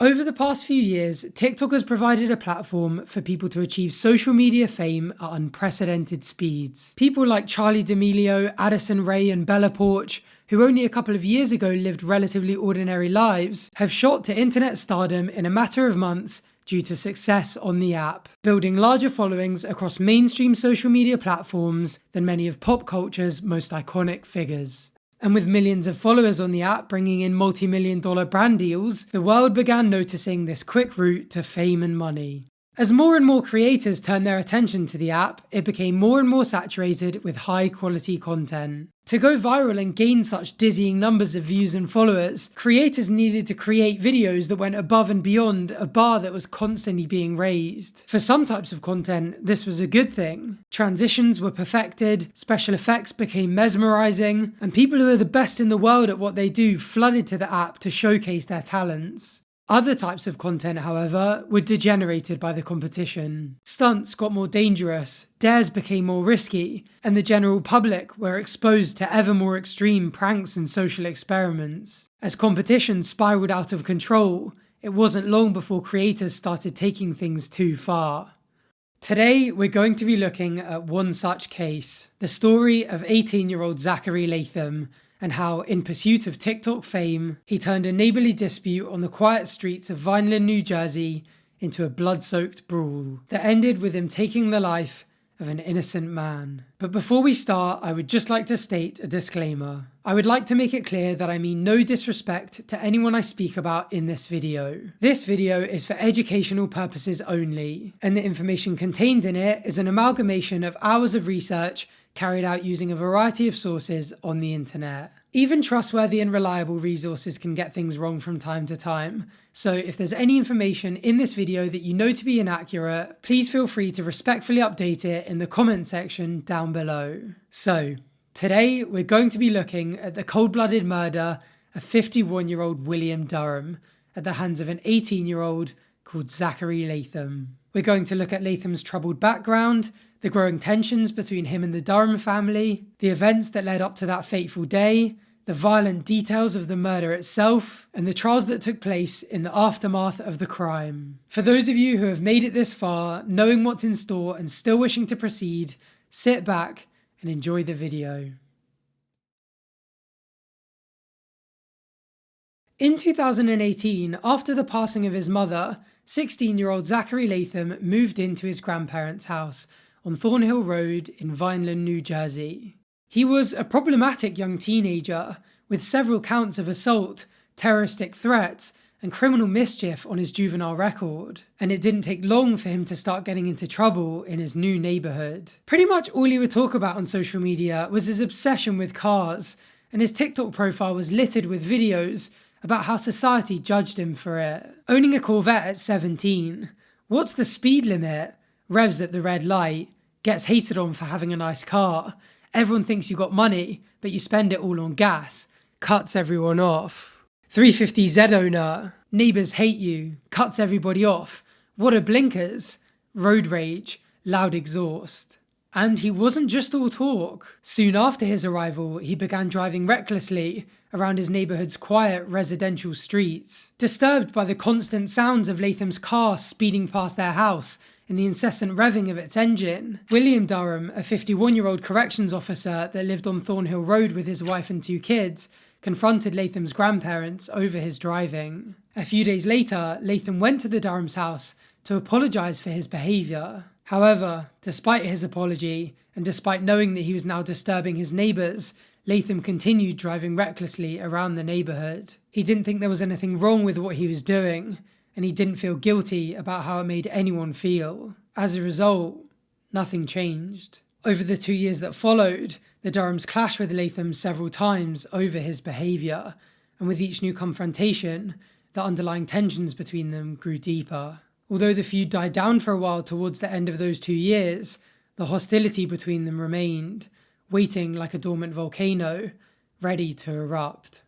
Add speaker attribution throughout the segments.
Speaker 1: Over the past few years, TikTok has provided a platform for people to achieve social media fame at unprecedented speeds. People like Charli D'Amelio, Addison Rae, and Bella Poarch, who only a couple of years ago lived relatively ordinary lives, have shot to internet stardom in a matter of months due to success on the app, building larger followings across mainstream social media platforms than many of pop culture's most iconic figures. And with millions of followers on the app bringing in multi-million-dollar brand deals, the world began noticing this quick route to fame and money. As more and more creators turned their attention to the app, it became more and more saturated with high-quality content. To go viral and gain such dizzying numbers of views and followers, creators needed to create videos that went above and beyond a bar that was constantly being raised. For some types of content, this was a good thing. Transitions were perfected, special effects became mesmerizing, and people who are the best in the world at what they do flooded to the app to showcase their talents. Other types of content, however, were degenerated by the competition. Stunts got more dangerous, dares became more risky, and the general public were exposed to ever more extreme pranks and social experiments. As competition spiraled out of control, it wasn't long before creators started taking things too far. Today, we're going to be looking at one such case, the story of 18-year-old Zachary Latham, and how, in pursuit of TikTok fame, he turned a neighborly dispute on the quiet streets of Vineland, New Jersey, into a blood-soaked brawl that ended with him taking the life of an innocent man. But before we start, I would just like to state a disclaimer. I would like to make it clear that I mean no disrespect to anyone I speak about in this video. This video is for educational purposes only, and the information contained in it is an amalgamation of hours of research carried out using a variety of sources on the internet. Even trustworthy and reliable resources can get things wrong from time to time, so if there's any information in this video that you know to be inaccurate, please feel free to respectfully update it in the comment section down below. So, today we're going to be looking at the cold-blooded murder of 51-year-old William Durham at the hands of an 18-year-old called Zachary Latham. We're going to look at Latham's troubled background, the growing tensions between him and the Durham family, the events that led up to that fateful day, the violent details of the murder itself, and the trials that took place in the aftermath of the crime. For those of you who have made it this far, knowing what's in store and still wishing to proceed, sit back and enjoy the video. In 2018, after the passing of his mother, 16-year-old Zachary Latham moved into his grandparents' house on Thornhill Road in Vineland, New Jersey. He was a problematic young teenager with several counts of assault, terroristic threats, and criminal mischief on his juvenile record, and it didn't take long for him to start getting into trouble in his new neighborhood. Pretty much all he would talk about on social media was his obsession with cars, and his TikTok profile was littered with videos about how society judged him for it. Owning a Corvette at 17, what's the speed limit? Revs at the red light, gets hated on for having a nice car, everyone thinks you got money, but you spend it all on gas, cuts everyone off. 350Z owner, neighbours hate you, cuts everybody off, what are blinkers? Road rage, loud exhaust. And he wasn't just all talk. Soon after his arrival, he began driving recklessly around his neighbourhood's quiet residential streets. Disturbed by the constant sounds of Latham's car speeding past their house and the incessant revving of its engine, William Durham, a 51-year-old corrections officer that lived on Thornhill Road with his wife and 2 kids, confronted Latham's grandparents over his driving. A few days later, Latham went to the Durham's house to apologise for his behaviour. However, despite his apology, and despite knowing that he was now disturbing his neighbours, Latham continued driving recklessly around the neighbourhood. He didn't think there was anything wrong with what he was doing, and he didn't feel guilty about how it made anyone feel. As a result, nothing changed. Over the 2 years that followed, the Durhams clashed with Latham several times over his behaviour, and with each new confrontation, the underlying tensions between them grew deeper. Although the feud died down for a while towards the end of those 2 years, the hostility between them remained, waiting like a dormant volcano, ready to erupt.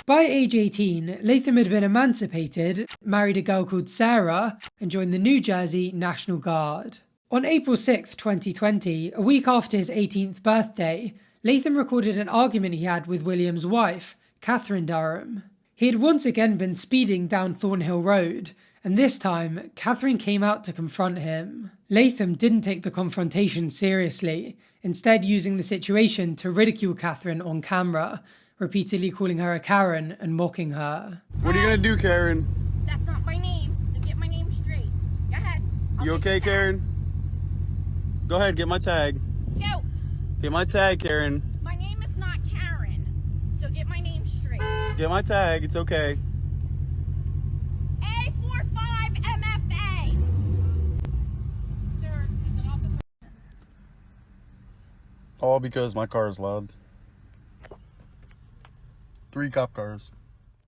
Speaker 1: By age 18, Latham had been emancipated, married a girl called Sarah, and joined the New Jersey National Guard. On April 6, 2020, a week after his 18th birthday, Latham recorded an argument he had with William's wife, Catherine Durham. He had once again been speeding down Thornhill Road, and this time, Catherine came out to confront him. Latham didn't take the confrontation seriously, instead using the situation to ridicule Catherine on camera, repeatedly calling her a Karen and mocking her.
Speaker 2: What are you gonna do, Karen?
Speaker 3: That's not my name, so get my name straight. Go ahead.
Speaker 2: You okay, Karen? Go ahead, get my tag.
Speaker 3: Go.
Speaker 2: Get my tag, Karen.
Speaker 3: My name is not Karen, so get my name straight.
Speaker 2: Get my tag, it's okay.
Speaker 3: A45MFA. Sir, there's an officer.
Speaker 2: All because my car is loud. 3 cop cars.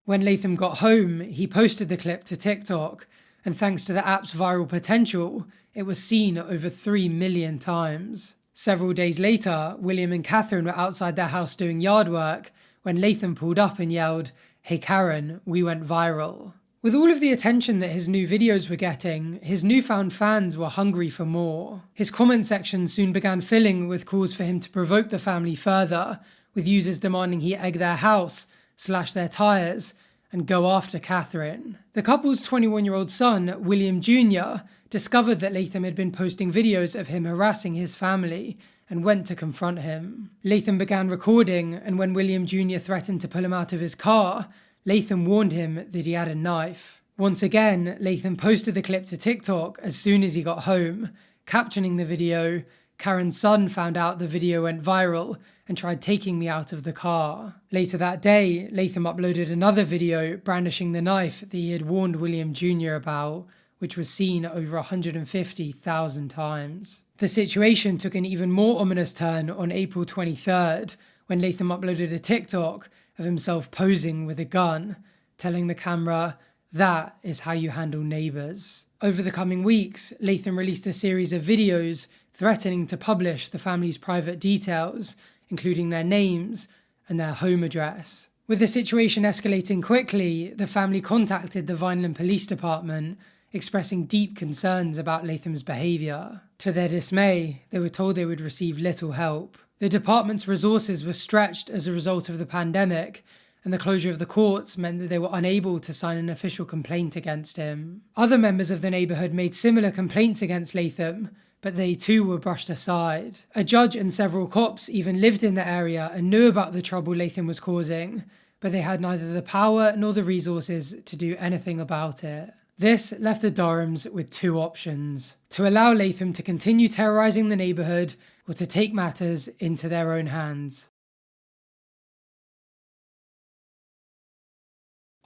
Speaker 1: When Latham got home, he posted the clip to TikTok, and thanks to the app's viral potential, it was seen over 3 million times. Several days later, William and Catherine were outside their house doing yard work when Latham pulled up and yelled, "Hey Karen, we went viral." With all of the attention that his new videos were getting, his newfound fans were hungry for more. His comment section soon began filling with calls for him to provoke the family further, with users demanding he egg their house, slash their tyres, and go after Catherine. The couple's 21-year-old son, William Jr., discovered that Latham had been posting videos of him harassing his family and went to confront him. Latham began recording, and when William Jr. threatened to pull him out of his car, Latham warned him that he had a knife. Once again, Latham posted the clip to TikTok as soon as he got home, captioning the video, "Karen's son found out the video went viral and tried taking me out of the car." Later that day, Latham uploaded another video brandishing the knife that he had warned William Jr. about, which was seen over 150,000 times. The situation took an even more ominous turn on April 23rd, when Latham uploaded a TikTok of himself posing with a gun, telling the camera, "That is how you handle neighbours." Over the coming weeks, Latham released a series of videos threatening to publish the family's private details, including their names and their home address. With the situation escalating quickly, the family contacted the Vineland Police Department, expressing deep concerns about Latham's behaviour. To their dismay, they were told they would receive little help. The department's resources were stretched as a result of the pandemic, and the closure of the courts meant that they were unable to sign an official complaint against him. Other members of the neighbourhood made similar complaints against Latham, but they too were brushed aside. A judge and several cops even lived in the area and knew about the trouble Latham was causing, but they had neither the power nor the resources to do anything about it. This left the Durhams with 2 options: to allow Latham to continue terrorising the neighbourhood, or to take matters into their own hands.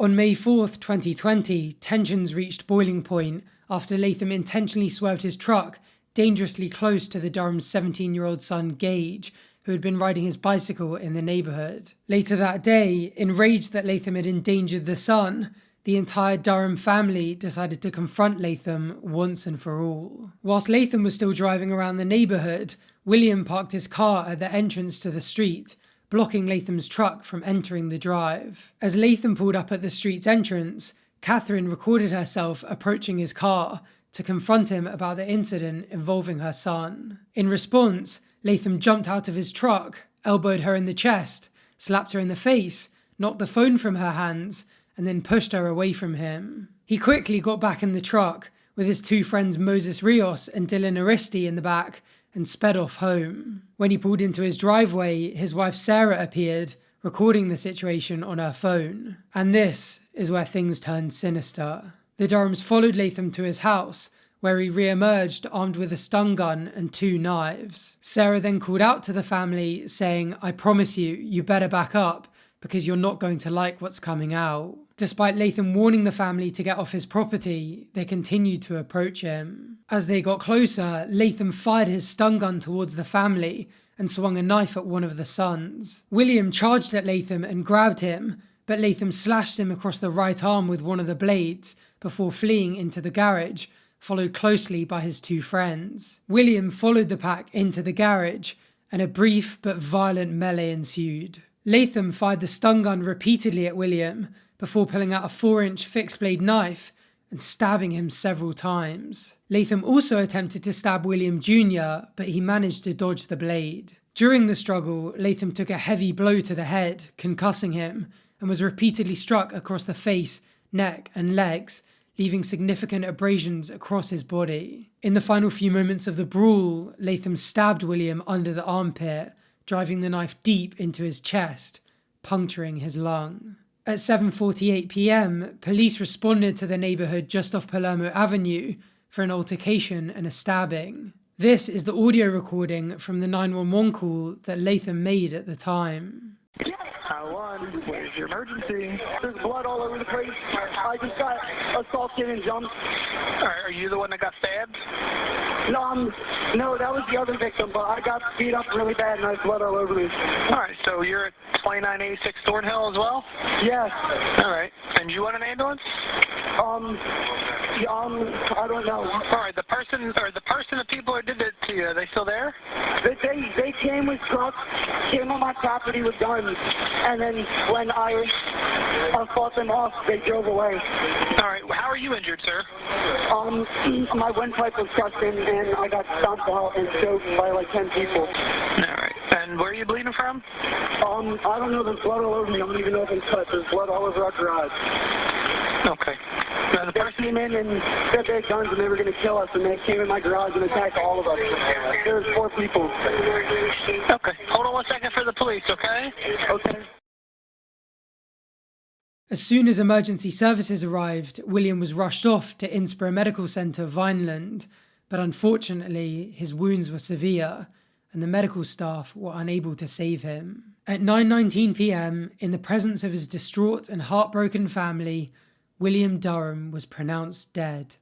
Speaker 1: On May 4th, 2020, tensions reached boiling point after Latham intentionally swerved his truck dangerously close to the Durham's 17-year-old son Gage, who had been riding his bicycle in the neighbourhood. Later that day, enraged that Latham had endangered the son, the entire Durham family decided to confront Latham once and for all. Whilst Latham was still driving around the neighbourhood, William parked his car at the entrance to the street, blocking Latham's truck from entering the drive. As Latham pulled up at the street's entrance, Catherine recorded herself approaching his car to confront him about the incident involving her son. In response, Latham jumped out of his truck, elbowed her in the chest, slapped her in the face, knocked the phone from her hands, and then pushed her away from him. He quickly got back in the truck, with his 2 friends Moses Rios and Dylan Aristi in the back, and sped off home. When he pulled into his driveway, his wife Sarah appeared, recording the situation on her phone. And this is where things turned sinister. The Durhams followed Latham to his house, where he re-emerged armed with a stun gun and 2 knives. Sarah then called out to the family, saying, "I promise you, you better back up, because you're not going to like what's coming out." Despite Latham warning the family to get off his property, they continued to approach him. As they got closer, Latham fired his stun gun towards the family and swung a knife at one of the sons. William charged at Latham and grabbed him, but Latham slashed him across the right arm with one of the blades before fleeing into the garage, followed closely by his 2 friends. William followed the pack into the garage, and a brief but violent melee ensued. Latham fired the stun gun repeatedly at William, before pulling out a 4-inch fixed-blade knife and stabbing him several times. Latham also attempted to stab William Jr., but he managed to dodge the blade. During the struggle, Latham took a heavy blow to the head, concussing him, and was repeatedly struck across the face, neck, and legs, leaving significant abrasions across his body. In the final few moments of the brawl, Latham stabbed William under the armpit, driving the knife deep into his chest, puncturing his lung. At 7:48 p.m, police responded to the neighborhood just off Palermo Avenue for an altercation and a stabbing. This is the audio recording from the 911 call that Latham made at the time.
Speaker 4: 911, where's your emergency? There's blood all over the place. I just got assaulted and jumped.
Speaker 5: Are you the one that got stabbed?
Speaker 4: No, that was the other victim, but I got beat up really bad and I had blood all over me.
Speaker 5: All right, so you're at 2986 Thornhill as well?
Speaker 4: Yes.
Speaker 5: All right, and you want an ambulance?
Speaker 4: I don't know.
Speaker 5: All right, the person the people who did it to you, are they still there?
Speaker 4: They came with trucks, came on my property with guns, and then when I fought them off, they drove away.
Speaker 5: All right, how are you injured, sir?
Speaker 4: My windpipe was crushed in, and I got stomped out and choked by like 10 people.
Speaker 5: All right, and where are you bleeding from?
Speaker 4: I don't know, there's blood all over me. I don't even know if it's cut. There's blood all over our garage.
Speaker 5: Okay. Now, the
Speaker 4: They
Speaker 5: person
Speaker 4: came in and said they had guns and they were going to kill us, and they came in my garage and attacked all of us. There was 4 people.
Speaker 5: Okay, hold on 1 second for the police, okay?
Speaker 4: Okay.
Speaker 1: As soon as emergency services arrived, William was rushed off to Innsbruck Medical Centre, Vineland, but unfortunately his wounds were severe and the medical staff were unable to save him. At 9:19 p.m, in the presence of his distraught and heartbroken family, William Durham was pronounced dead.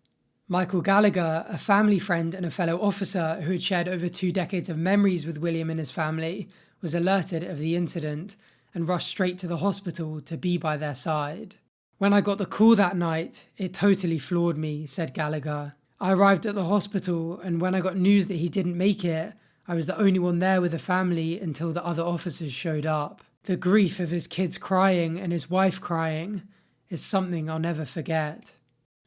Speaker 1: Michael Gallagher, a family friend and a fellow officer who had shared over 2 decades of memories with William and his family, was alerted of the incident and rushed straight to the hospital to be by their side. "When I got the call that night, it totally floored me," said Gallagher. "I arrived at the hospital, and when I got news that he didn't make it, I was the only one there with the family until the other officers showed up. The grief of his kids crying and his wife crying is something I'll never forget."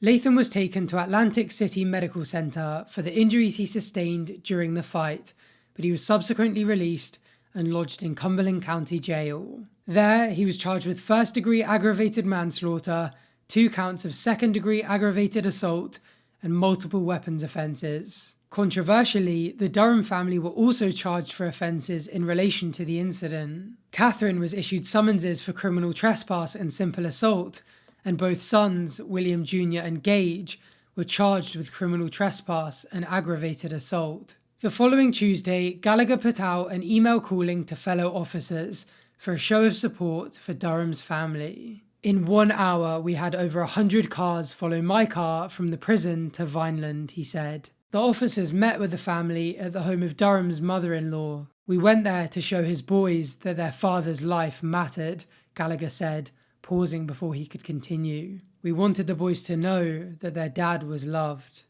Speaker 1: Latham was taken to Atlantic City Medical Center for the injuries he sustained during the fight, but he was subsequently released and lodged in Cumberland County Jail. There, he was charged with first-degree aggravated manslaughter, 2 counts of second-degree aggravated assault, and multiple weapons offences. Controversially, the Durham family were also charged for offences in relation to the incident. Catherine was issued summonses for criminal trespass and simple assault, and both sons, William Jr. and Gage, were charged with criminal trespass and aggravated assault. The following Tuesday, Gallagher put out an email calling to fellow officers for a show of support for Durham's family. "In 1 hour, we had over 100 cars follow my car from the prison to Vineland," he said. The officers met with the family at the home of Durham's mother-in-law. "We went there to show his boys that their father's life mattered," Gallagher said, pausing before he could continue. "We wanted the boys to know that their dad was loved."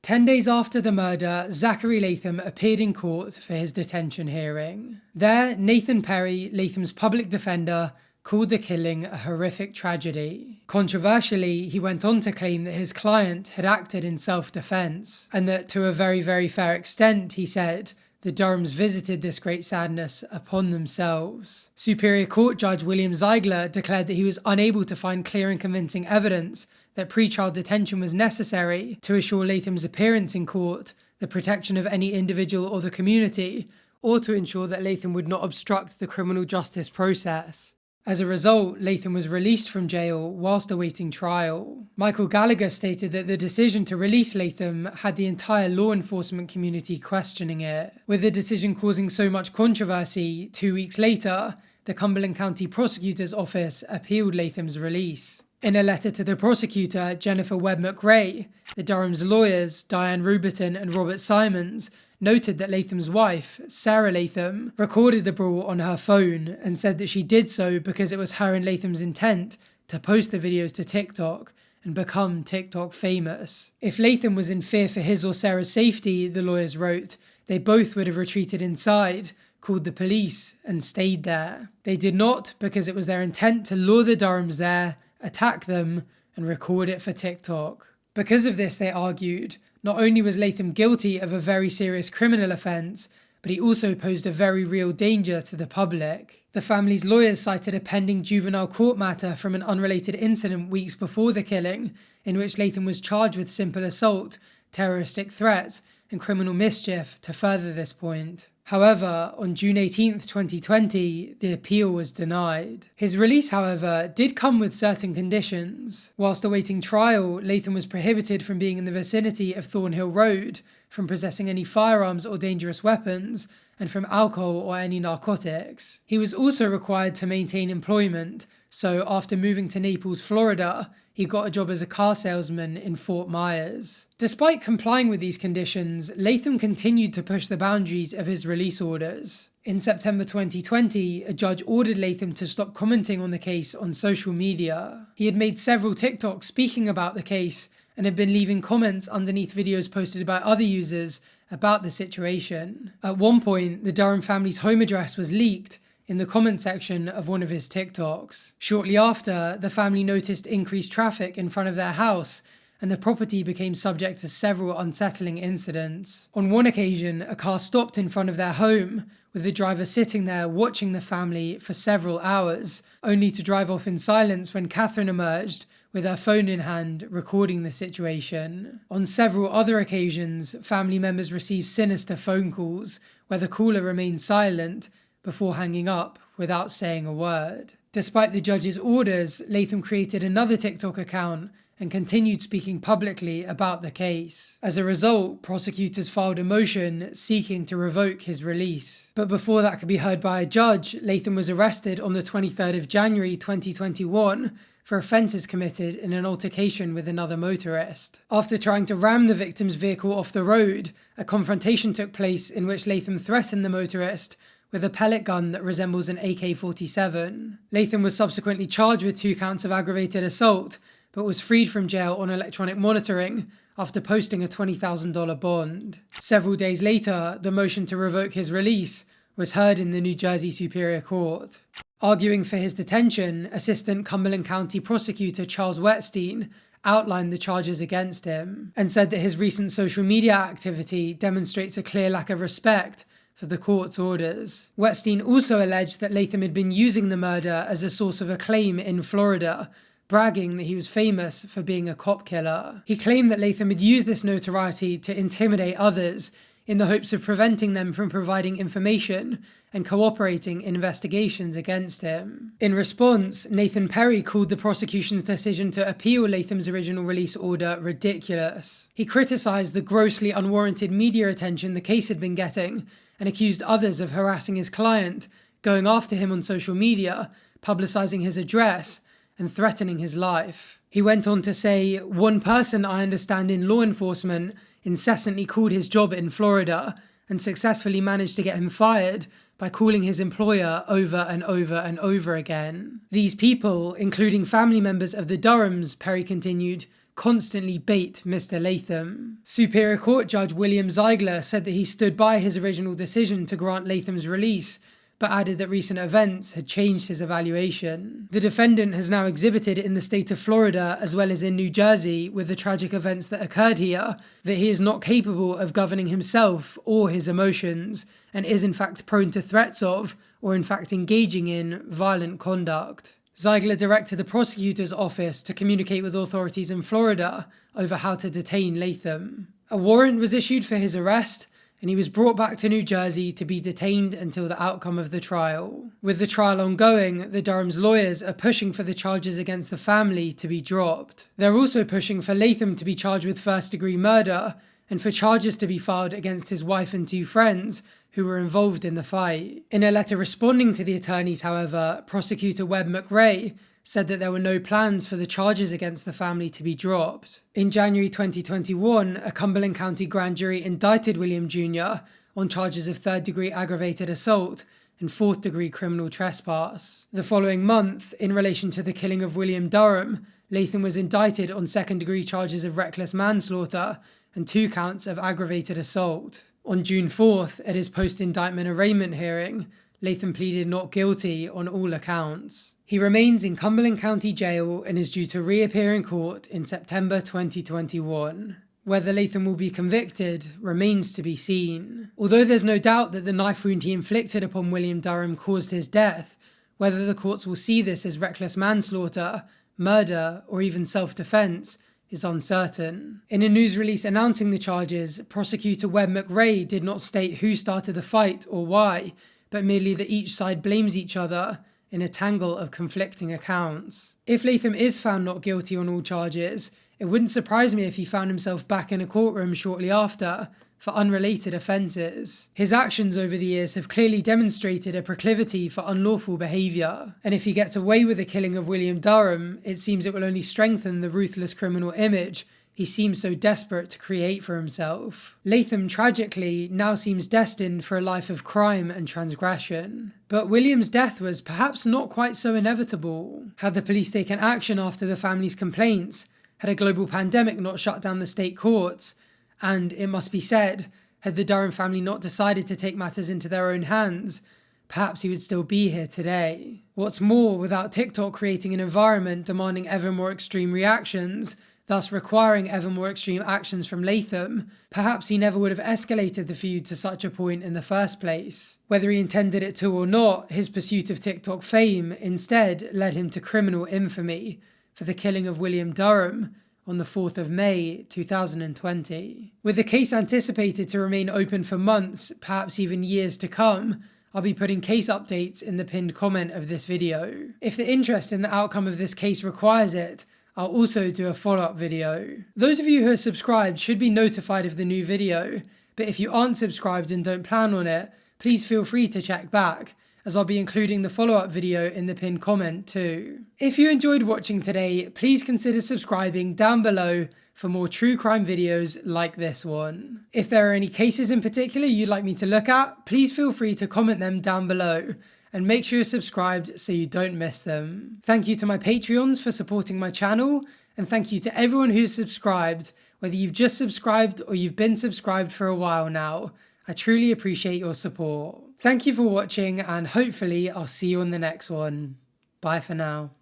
Speaker 1: "10 days after the murder, Zachary Latham appeared in court for his detention hearing. There, Nathan Perry, Latham's public defender, called the killing a horrific tragedy. Controversially, he went on to claim that his client had acted in self-defense, and that to a very, very fair extent, he said, the Durhams visited this great sadness upon themselves. Superior Court Judge William Ziegler declared that he was unable to find clear and convincing evidence that pre-trial detention was necessary to assure Latham's appearance in court, the protection of any individual or the community, or to ensure that Latham would not obstruct the criminal justice process. As a result, Latham was released from jail whilst awaiting trial. Michael Gallagher stated that the decision to release Latham had the entire law enforcement community questioning it. With the decision causing so much controversy, 2 weeks later, the Cumberland County Prosecutor's Office appealed Latham's release. In a letter to the prosecutor, Jennifer Webb McRae, the Durham's lawyers, Diane Ruberton and Robert Simons, noted that Latham's wife, Sarah Latham, recorded the brawl on her phone and said that she did so because it was her and Latham's intent to post the videos to TikTok and become TikTok famous. If Latham was in fear for his or Sarah's safety, the lawyers wrote, they both would have retreated inside, called the police, and stayed there. They did not because it was their intent to lure the Durhams there, attack them, and record it for TikTok. Because of this, they argued, not only was Latham guilty of a very serious criminal offence, but he also posed a very real danger to the public. The family's lawyers cited a pending juvenile court matter from an unrelated incident weeks before the killing, in which Latham was charged with simple assault, terroristic threats, and criminal mischief to further this point. However, on June 18, 2020, the appeal was denied. His release, however, did come with certain conditions. Whilst awaiting trial, Latham was prohibited from being in the vicinity of Thornhill Road, from possessing any firearms or dangerous weapons, and from alcohol or any narcotics. He was also required to maintain employment, so after moving to Naples, Florida, he got a job as a car salesman in Fort Myers. Despite complying with these conditions, Latham continued to push the boundaries of his release orders. In September 2020, a judge ordered Latham to stop commenting on the case on social media. He had made several TikToks speaking about the case and had been leaving comments underneath videos posted by other users about the situation. At one point, the Durham family's home address was leaked in the comment section of one of his TikToks. Shortly after, the family noticed increased traffic in front of their house, and the property became subject to several unsettling incidents. On one occasion, a car stopped in front of their home, with the driver sitting there watching the family for several hours, only to drive off in silence when Catherine emerged, with her phone in hand, recording the situation. On several other occasions, family members received sinister phone calls, where the caller remained silent, before hanging up without saying a word. Despite the judge's orders, Latham created another TikTok account and continued speaking publicly about the case. As a result, prosecutors filed a motion seeking to revoke his release. But before that could be heard by a judge, Latham was arrested on the 23rd of January 2021 for offences committed in an altercation with another motorist. After trying to ram the victim's vehicle off the road, a confrontation took place in which Latham threatened the motorist with a pellet gun that resembles an AK-47. Latham was subsequently charged with 2 counts of aggravated assault, but was freed from jail on electronic monitoring after posting a $20,000 bond. Several days later, the motion to revoke his release was heard in the New Jersey Superior Court. Arguing for his detention, Assistant Cumberland County Prosecutor Charles Wetstein outlined the charges against him and said that his recent social media activity demonstrates a clear lack of respect for the court's orders. Wetstein also alleged that Latham had been using the murder as a source of acclaim in Florida, bragging that he was famous for being a cop killer. He claimed that Latham had used this notoriety to intimidate others in the hopes of preventing them from providing information and cooperating in investigations against him. In response, Nathan Perry called the prosecution's decision to appeal Latham's original release order ridiculous. He criticized the grossly unwarranted media attention the case had been getting and accused others of harassing his client, going after him on social media, publicizing his address, and threatening his life. He went on to say, "One person I understand in law enforcement incessantly called his job in Florida and successfully managed to get him fired by calling his employer over and over and over again. These people, including family members of the Durhams," Perry continued, "constantly bait Mr. Latham." Superior Court Judge William Ziegler said that he stood by his original decision to grant Latham's release, but added that recent events had changed his evaluation. The defendant has now exhibited in the state of Florida as well as in New Jersey, with the tragic events that occurred here, that he is not capable of governing himself or his emotions, and is in fact prone to threats of, or in fact engaging in, violent conduct. Ziegler directed the prosecutor's office to communicate with authorities in Florida over how to detain Latham. A warrant was issued for his arrest, and he was brought back to New Jersey to be detained until the outcome of the trial. With the trial ongoing, the Durham's lawyers are pushing for the charges against the family to be dropped. They're also pushing for Latham to be charged with first-degree murder, and for charges to be filed against his wife and 2 friends who were involved in the fight. In a letter responding to the attorneys, however, prosecutor Webb McRae said that there were no plans for the charges against the family to be dropped. In January 2021, a Cumberland County grand jury indicted William Jr. on charges of 3rd-degree aggravated assault and 4th-degree criminal trespass. The following month, in relation to the killing of William Durham, Latham was indicted on 2nd-degree charges of reckless manslaughter and 2 counts of aggravated assault. On June 4th, at his post-indictment arraignment hearing, Latham pleaded not guilty on all accounts. He remains in Cumberland County Jail and is due to reappear in court in September 2021. Whether Latham will be convicted remains to be seen. Although there's no doubt that the knife wound he inflicted upon William Durham caused his death, whether the courts will see this as reckless manslaughter, murder, or even self-defense is uncertain. In a news release announcing the charges, prosecutor Webb McRae did not state who started the fight or why, but merely that each side blames each other in a tangle of conflicting accounts. If Latham is found not guilty on all charges, it wouldn't surprise me if he found himself back in a courtroom shortly after for unrelated offences. His actions over the years have clearly demonstrated a proclivity for unlawful behaviour, and if he gets away with the killing of William Durham, it seems it will only strengthen the ruthless criminal image he seems so desperate to create for himself. Latham, tragically, now seems destined for a life of crime and transgression. But William's death was perhaps not quite so inevitable. Had the police taken action after the family's complaints, had a global pandemic not shut down the state courts, and, it must be said, had the Durham family not decided to take matters into their own hands, perhaps he would still be here today. What's more, without TikTok creating an environment demanding ever more extreme reactions, thus requiring ever more extreme actions from Latham, perhaps he never would have escalated the feud to such a point in the first place. Whether he intended it to or not, his pursuit of TikTok fame instead led him to criminal infamy for the killing of William Durham on the 4th of May 2020. With the case anticipated to remain open for months, perhaps even years to come, I'll be putting case updates in the pinned comment of this video. If the interest in the outcome of this case requires it, I'll also do a follow-up video. Those of you who are subscribed should be notified of the new video, but if you aren't subscribed and don't plan on it, please feel free to check back, as I'll be including the follow-up video in the pinned comment too. If you enjoyed watching today, please consider subscribing down below for more true crime videos like this one. If there are any cases in particular you'd like me to look at, please feel free to comment them down below, and make sure you're subscribed so you don't miss them. Thank you to my Patreons for supporting my channel, and thank you to everyone who's subscribed, whether you've just subscribed or you've been subscribed for a while now. I truly appreciate your support. Thank you for watching, and hopefully I'll see you on the next one. Bye for now.